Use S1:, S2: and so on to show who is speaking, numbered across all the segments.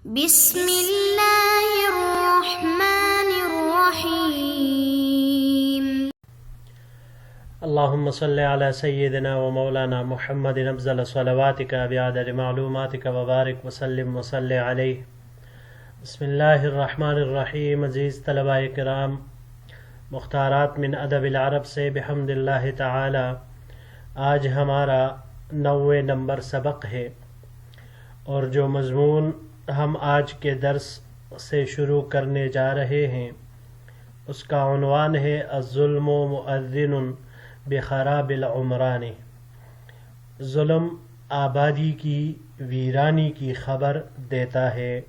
S1: بسم اللہ الرحمن الرحیم۔
S2: اللهم صل على سيدنا ومولانا محمد افضل صلواتك بعدد معلوماتك وبارك وسلم وصل عليه۔ بسم اللہ الرحمن الرحیم۔ عزیز طلباء کرام، مختارات من ادب العرب سے بحمد اللہ تعالی آج ہمارا 90 نمبر سبق ہے، اور جو مضمون ہم آج کے درس سے شروع کرنے جا رہے ہیں اس کا عنوان ہے الظلم مؤذن بخراب العمران۔ ظلم آبادی کی ویرانی کی خبر دیتا ہے۔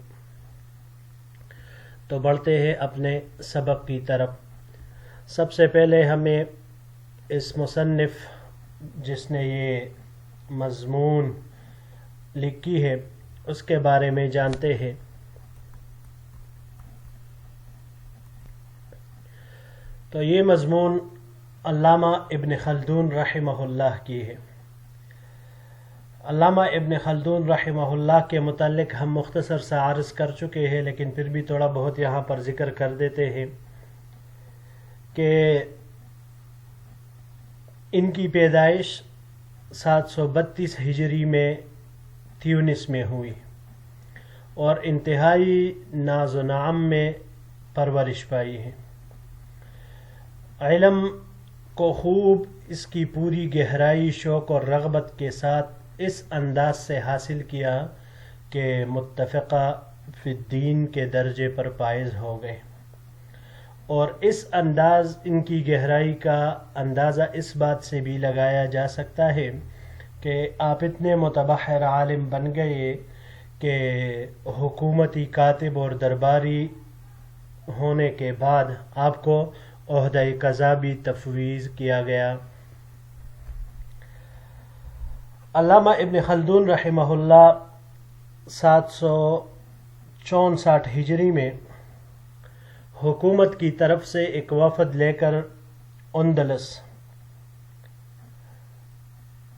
S2: تو بڑھتے ہیں اپنے سبق کی طرف۔ سب سے پہلے ہمیں اس مصنف جس نے یہ مضمون لکھی ہے اس کے بارے میں جانتے ہیں۔ تو یہ مضمون علامہ ابن خلدون رحمہ اللہ کی ہے۔ علامہ ابن خلدون رحمہ اللہ کے متعلق ہم مختصر سا عرض کر چکے ہیں، لیکن پھر بھی تھوڑا بہت یہاں پر ذکر کر دیتے ہیں کہ ان کی پیدائش 732 ہجری میں تیونس میں ہوئی، اور انتہائی ناز و نعم میں پرورش پائی ہے۔ علم کو خوب اس کی پوری گہرائی، شوق اور رغبت کے ساتھ اس انداز سے حاصل کیا کہ متفقہ فی الدین کے درجے پر فائز ہو گئے، اور اس انداز ان کی گہرائی کا اندازہ اس بات سے بھی لگایا جا سکتا ہے کہ آپ اتنے متبحر عالم بن گئے کہ حکومتی کاتب اور درباری ہونے کے بعد آپ کو عہدہ قضا بھی تفویض کیا گیا۔ علامہ ابن خلدون رحمہ اللہ 764 ہجری میں حکومت کی طرف سے ایک وفد لے کر اندلس،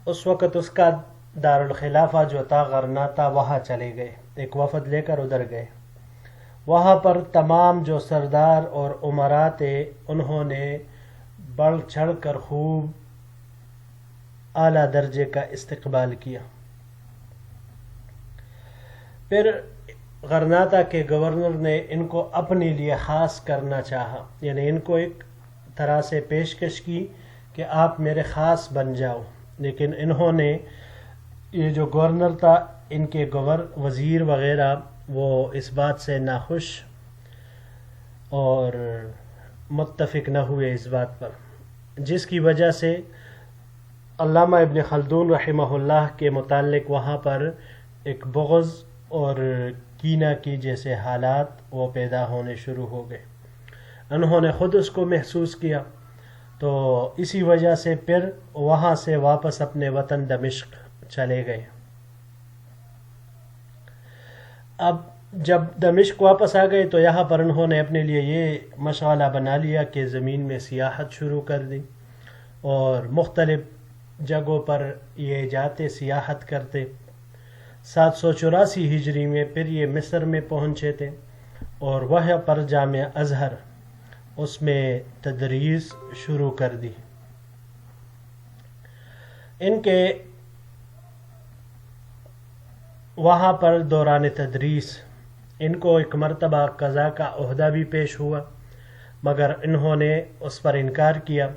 S2: اس وقت اس کا دارالخلافہ جو تھا غرناطہ، وہاں چلے گئے، ایک وفد لے کر ادھر گئے۔ وہاں پر تمام جو سردار اور امراء تھے انہوں نے بڑھ چڑھ کر خوب اعلیٰ درجے کا استقبال کیا۔ پھر غرناطہ کے گورنر نے ان کو اپنے لیے خاص کرنا چاہا، یعنی ان کو ایک طرح سے پیشکش کی کہ آپ میرے خاص بن جاؤ، لیکن انہوں نے، یہ جو گورنر تھا، ان کے وزیر وغیرہ، وہ اس بات سے ناخوش اور متفق نہ ہوئے اس بات پر، جس کی وجہ سے علامہ ابن خلدون رحمہ اللہ کے متعلق وہاں پر ایک بغض اور کینہ کی جیسے حالات وہ پیدا ہونے شروع ہو گئے۔ انہوں نے خود اس کو محسوس کیا، تو اسی وجہ سے پھر وہاں سے واپس اپنے وطن دمشق چلے گئے۔ اب جب دمشق واپس آ گئے تو یہاں پر انہوں نے اپنے لیے یہ مشغلہ بنا لیا کہ زمین میں سیاحت شروع کر دی، اور مختلف جگہوں پر یہ جاتے سیاحت کرتے۔ 784 ہجری میں پھر یہ مصر میں پہنچے تھے، اور وہاں پر جامعہ ازہر اس میں تدریس شروع کر دی۔ ان کے وہاں پر دوران تدریس ان کو ایک مرتبہ قضا کا عہدہ بھی پیش ہوا، مگر انہوں نے اس پر انکار کیا،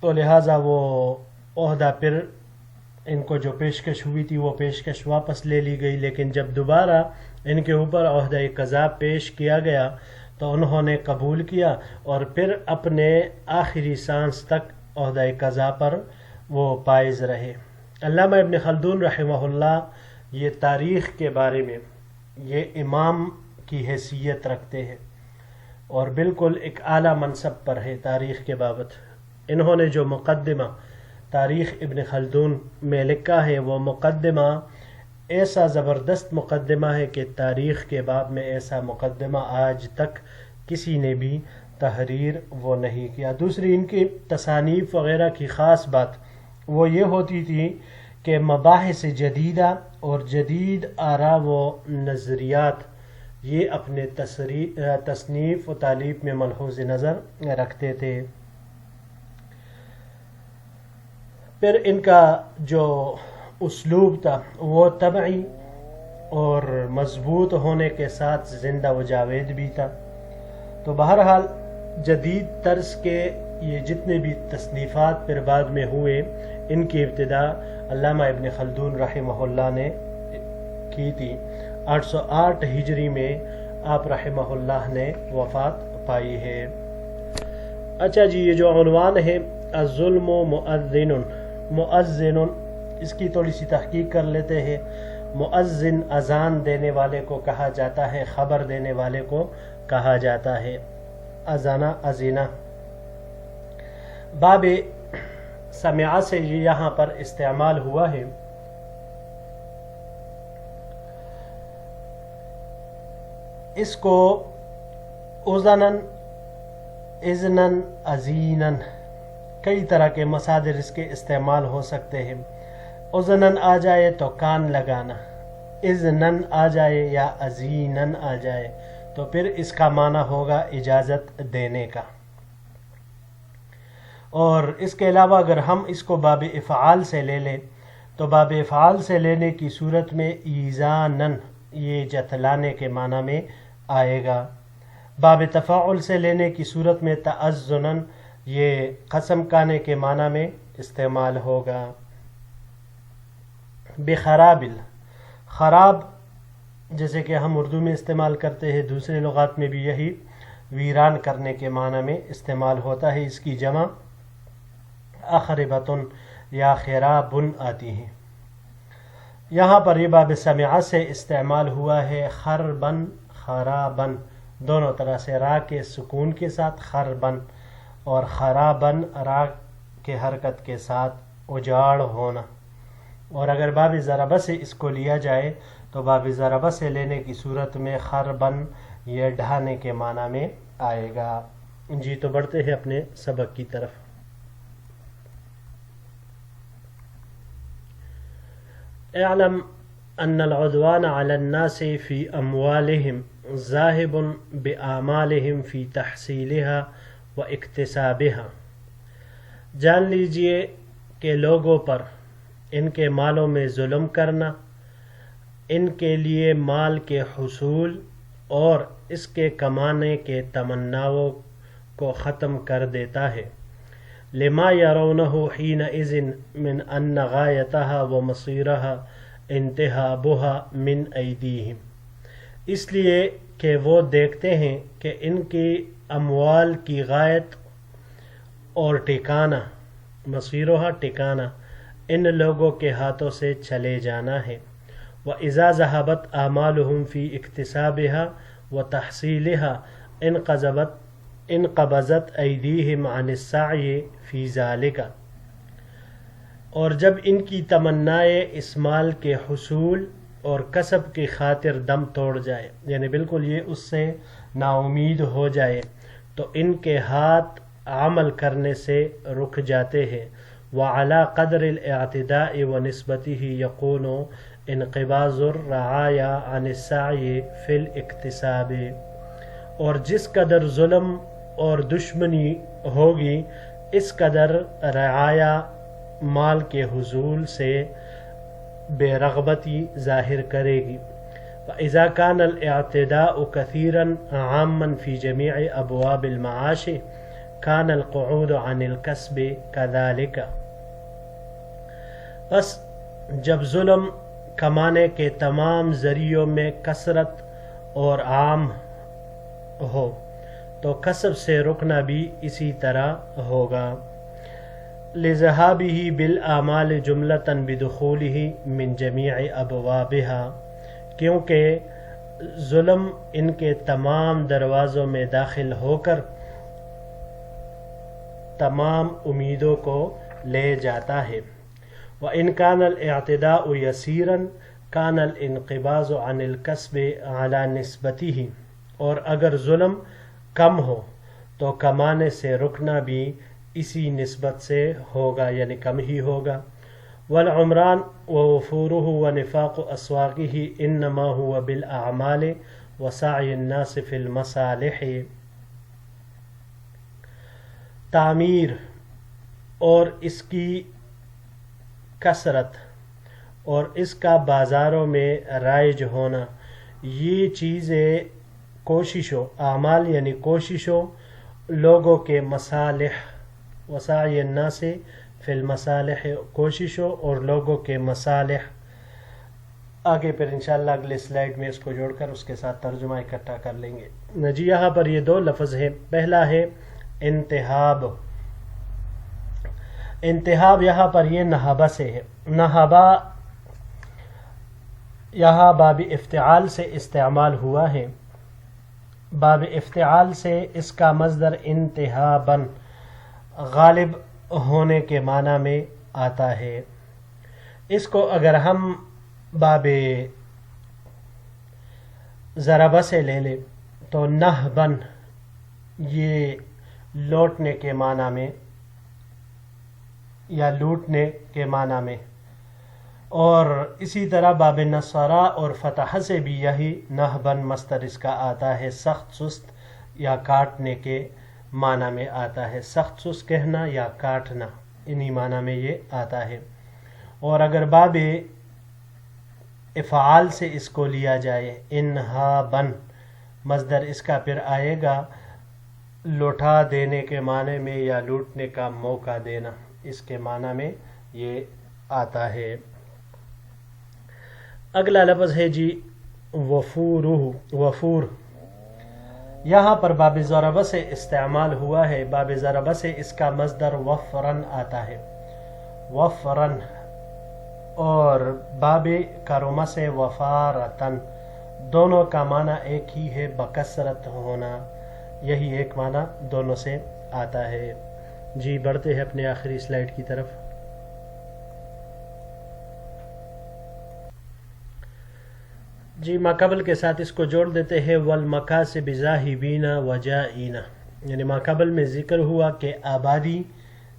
S2: تو لہٰذا وہ عہدہ پھر ان کو جو پیشکش ہوئی تھی وہ پیشکش واپس لے لی گئی۔ لیکن جب دوبارہ ان کے اوپر عہدہ قضا پیش کیا گیا تو انہوں نے قبول کیا، اور پھر اپنے آخری سانس تک عہدہ قضا پر وہ فائز رہے۔ علامہ ابن خلدون رحمہ اللہ یہ تاریخ کے بارے میں یہ امام کی حیثیت رکھتے ہیں، اور بالکل ایک اعلیٰ منصب پر ہے تاریخ کے بابت۔ انہوں نے جو مقدمہ تاریخ ابن خلدون میں لکھا ہے، وہ مقدمہ ایسا زبردست مقدمہ ہے کہ تاریخ کے باب میں ایسا مقدمہ آج تک کسی نے بھی تحریر وہ نہیں کیا۔ دوسری ان کی تصانیف وغیرہ کی خاص بات وہ یہ ہوتی تھی کہ مباحث جدیدہ اور جدید آراء و نظریات یہ اپنے تصنیف و تالیف میں ملحوظ نظر رکھتے تھے۔ پھر ان کا جو اسلوب تھا وہ طبعی اور مضبوط ہونے کے ساتھ زندہ و جاوید بھی تھا۔ تو بہرحال جدید طرز کے یہ جتنے بھی تصنیفات پھر بعد میں ہوئے، ان کی ابتدا علامہ ابن خلدون رحمہ اللہ نے کی تھی۔ 808 ہجری میں آپ رحمہ اللہ نے وفات پائی ہے۔ اچھا جی، یہ جو عنوان ہے الظلم مؤذن، مؤذن اس کی تھوڑی سی تحقیق کر لیتے ہیں۔ مؤذن اذان دینے والے کو کہا جاتا ہے، خبر دینے والے کو کہا جاتا ہے۔ اذانہ ازینہ باب سمعہ سے یہاں پر استعمال ہوا ہے۔ اس کو اذنن، اذنن، ازینن، کئی طرح کے مصادر اس کے استعمال ہو سکتے ہیں۔ اذنن آ جائے تو کان لگانا، اذنن آ جائے یا ازینن آ جائے تو پھر اس کا معنی ہوگا اجازت دینے کا۔ اور اس کے علاوہ اگر ہم اس کو باب افعال سے لے لیں تو باب افعال سے لینے کی صورت میں ایذانن یہ جتلانے کے معنی میں آئے گا۔ باب تفاعل سے لینے کی صورت میں تعزنن یہ قسم کھانے کے معنی میں استعمال ہوگا۔ بخرابل، خراب جیسے کہ ہم اردو میں استعمال کرتے ہیں، دوسرے لغات میں بھی یہی ویران کرنے کے معنی میں استعمال ہوتا ہے۔ اس کی جمع اخربتن یا خرابن آتی ہے۔ یہاں پر یہ باب سمعہ سے استعمال ہوا ہے خربن، خرابن، دونوں طرح سے، را کے سکون کے ساتھ خربن اور خرابن را کے حرکت کے ساتھ اجاڑ ہونا۔ اور اگر باب ضربہ سے اس کو لیا جائے تو باب ضربہ سے لینے کی صورت میں خربن یہ ڈھانے کے معنی میں آئے گا۔ جی تو بڑھتے ہیں اپنے سبق کی طرف۔ اعلم ان العدوان على الناس في اموالهم ذاهب باعمالهم في تحصيلها واكتسابها۔ جان لیجئے کہ لوگوں پر ان کے مالوں میں ظلم کرنا ان کے لیے مال کے حصول اور اس کے کمانے کے تمناؤں کو ختم کر دیتا ہے۔ لما يرونه حينئذ من ان غايتها ومصيرها انتهابها من ايديهم، اس لیے کہ وہ دیکھتے ہیں کہ ان کی اموال کی غایت اور ٹھکانہ، مصیرها ٹھکانہ، ان لوگوں کے ہاتھوں سے چلے جانا ہے۔ وَإِذَا ذَهَبَتْ أَعْمَالُهُمْ فِي اكْتِسَابِهَا وَتَحْصِيلِهَا انقبضت ایدیہم عن السعی فی ذالک، اور جب ان کی تمنائے اس مال کے حصول اور کسب کی خاطر دم توڑ جائے، یعنی بالکل یہ اس سے نا امید ہو جائے، تو ان کے ہاتھ عمل کرنے سے رک جاتے ہیں۔ وعلی قدر الاعتداء ونسبته یکون انقباض الرعایا عن السعی فی الاکتساب، اور جس قدر ظلم اور دشمنی ہوگی اس قدر رعایا مال کے حصول سے بے رغبتی ظاہر کرے گی۔ فإذا كان الاعتداء كثيرا عاما في جميع أبواب المعاش كان القعود عن الكسب كذلك، بس جب ظلم کمانے کے تمام ذریعوں میں کثرت اور عام ہو تو کسب سے رکنا بھی اسی طرح ہوگا۔ لذهابه بالاعمال جملة بدخوله من جميع ابوابها، کیونکہ ظلم ان کے تمام دروازوں میں داخل ہو کر تمام امیدوں کو لے جاتا ہے۔ وَإِنْ كَانَ الْاعْتِدَاءُ يَسِيرًا كَانَ الْانْقِبَاضُ عَنِ الْكَسْبِ عَلَى نِسْبَتِهِ، اور اگر ظلم کم ہو تو کمانے سے رکنا بھی اسی نسبت سے ہوگا، یعنی کم ہی ہوگا۔ والعمران ووفوره ونفاق أسواقه إنما هو بالأعمال وسعي الناس في المصالح. تعمیر اور اس کی کثرت اور اس کا بازاروں میں رائج ہونا، یہ چیزیں کوششوں، اعمال یعنی کوششوں، لوگوں کے مصالح، وسعی الناس فی المصالح، کوششوں اور لوگوں کے مصالح. آگے پھر انشاءاللہ اگلے سلائیڈ میں اس کو جوڑ کر اس کے ساتھ ترجمہ اکٹھا کر لیں گے. جی یہاں پر یہ دو لفظ ہیں. پہلا ہے انتہاب. انتہاب یہاں پر یہ نہابہ سے ہے. نہابہ یہاں باب افتعال سے استعمال ہوا ہے. باب افتعال سے اس کا مصدر انتہاباً غالب ہونے کے معنی میں آتا ہے. اس کو اگر ہم باب ضربہ سے لے لیں تو نہباً یہ لوٹنے کے معنی میں یا لوٹنے کے معنی میں، اور اسی طرح باب نصرہ اور فتح سے بھی یہی نہباً مصدر اس کا آتا ہے، سخت سست یا کاٹنے کے معنی میں آتا ہے. سخت سست کہنا یا کاٹنا، انہی معنی میں یہ آتا ہے. اور اگر باب افعال سے اس کو لیا جائے انہاباً، مصدر اس کا پھر آئے گا لوٹا دینے کے معنی میں یا لوٹنے کا موقع دینا، اس کے معنی میں یہ آتا ہے. اگلا لفظ ہے جی وفورہ. وفور یہاں پر باب ضربہ سے استعمال ہوا ہے. باب ضربہ سے اس کا مصدر وفرن آتا ہے، وفرن، اور باب کرمہ سے وفارتن، دونوں کا معنی ایک ہی ہے، بکثرت ہونا. یہی ایک معنی دونوں سے آتا ہے. جی بڑھتے ہیں اپنے آخری سلائیڈ کی طرف. جی ماقبل کے ساتھ اس کو جوڑ دیتے ہیں. والمکاسب ذاہبین وجائین، یعنی ماقبل میں ذکر ہوا کہ آبادی،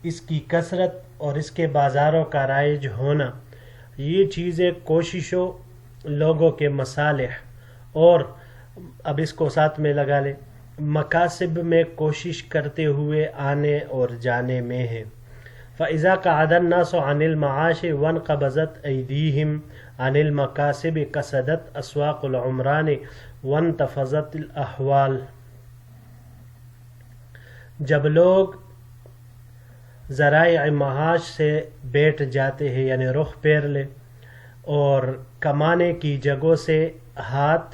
S2: اس کی کثرت اور اس کے بازاروں کا رائج ہونا، یہ چیزیں کوششوں، لوگوں کے مصالح، اور اب اس کو ساتھ میں لگا لیں مکاسب میں کوشش کرتے ہوئے آنے اور جانے میں ہے. فَإِذَا قَعَدَ النَّاسُ عَنِ الْمَعَاشِ وَانْقَبَضَتْ أَيْدِيهِمْ عَنِ الْمَكَاسِبِ كَسَدَتْ أَسْوَاقُ الْعُمْرَانِ وَانْتَفَضَتِ الْأَحْوَالِ. جب لوگ ذرائع معاش سے بیٹھ جاتے ہیں، یعنی رخ پھیر لے، اور کمانے کی جگہوں سے ہاتھ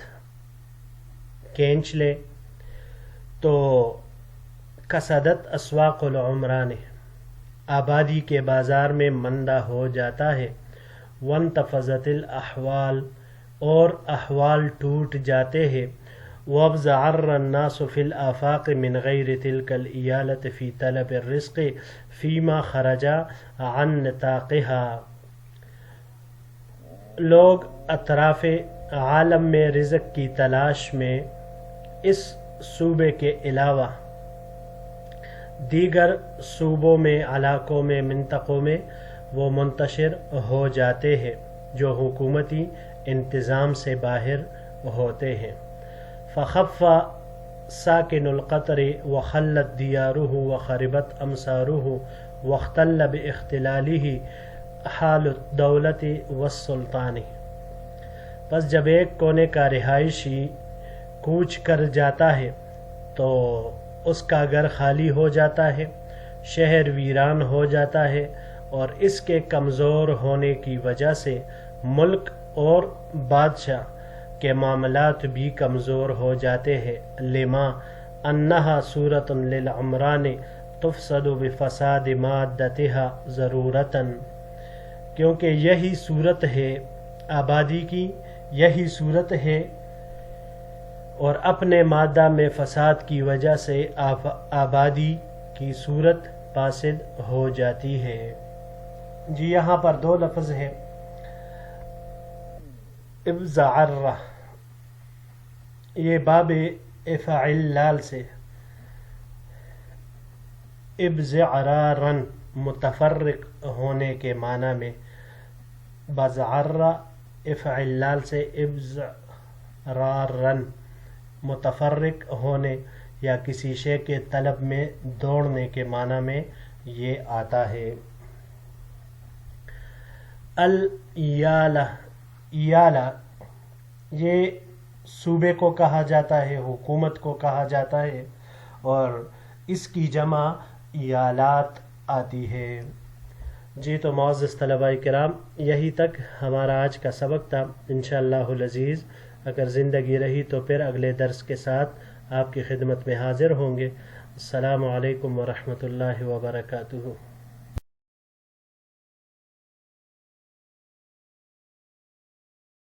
S2: کھینچ لے، تو کسدت اسواق العمران، آبادی کے بازار میں مندہ ہو جاتا ہے. وانتفضت الاحوال، اور احوال ٹوٹ جاتے ہیں. وابزعر الناس فی الآفاق من غیر تلک الإیالة فی طلب الرزق فیما خرج عن نطاقها. لوگ اطراف عالم میں رزق کی تلاش میں اس صوبے کے علاوہ دیگر صوبوں میں، علاقوں میں، منطقوں میں وہ منتشر ہو جاتے ہیں جو حکومتی انتظام سے باہر ہوتے ہیں. فخف ساکن القطر وخلت دیارہ وخربت امصارہ واختل باختلالہ حال الدولت والسلطان. پس جب ایک کونے کا رہائشی کوچ کر جاتا ہے تو اس کا گھر خالی ہو جاتا ہے، شہر ویران ہو جاتا ہے، اور اس کے کمزور ہونے کی وجہ سے ملک اور بادشاہ کے معاملات بھی کمزور ہو جاتے ہیں. لما انہا صورت للعمران تفسد بفساد مادتها ضرورتاً، کیونکہ یہی صورت ہے آبادی کی، یہی صورت ہے، اور اپنے مادہ میں فساد کی وجہ سے آبادی کی صورت فاسد ہو جاتی ہے. جی یہاں پر دو لفظ ہیں. ابزعر، یہ باب افعل لال سے، ابزعرارن متفرق ہونے کے معنی میں، بزعر افعل لال سے ابزرارن متفرق ہونے یا کسی شے کے طلب میں دوڑنے کے معنی میں یہ آتا ہے. الیالہ ایالہ یہ صوبے کو کہا جاتا ہے، حکومت کو کہا جاتا ہے، اور اس کی جمع ایالات آتی ہے. جی تو معزز طلباء کرام، یہی تک ہمارا آج کا سبق تھا. انشاءاللہ العزیز اگر زندگی رہی تو پھر اگلے درس کے ساتھ آپ کی خدمت میں حاضر ہوں گے. السلام علیکم ورحمۃ اللہ وبرکاتہ.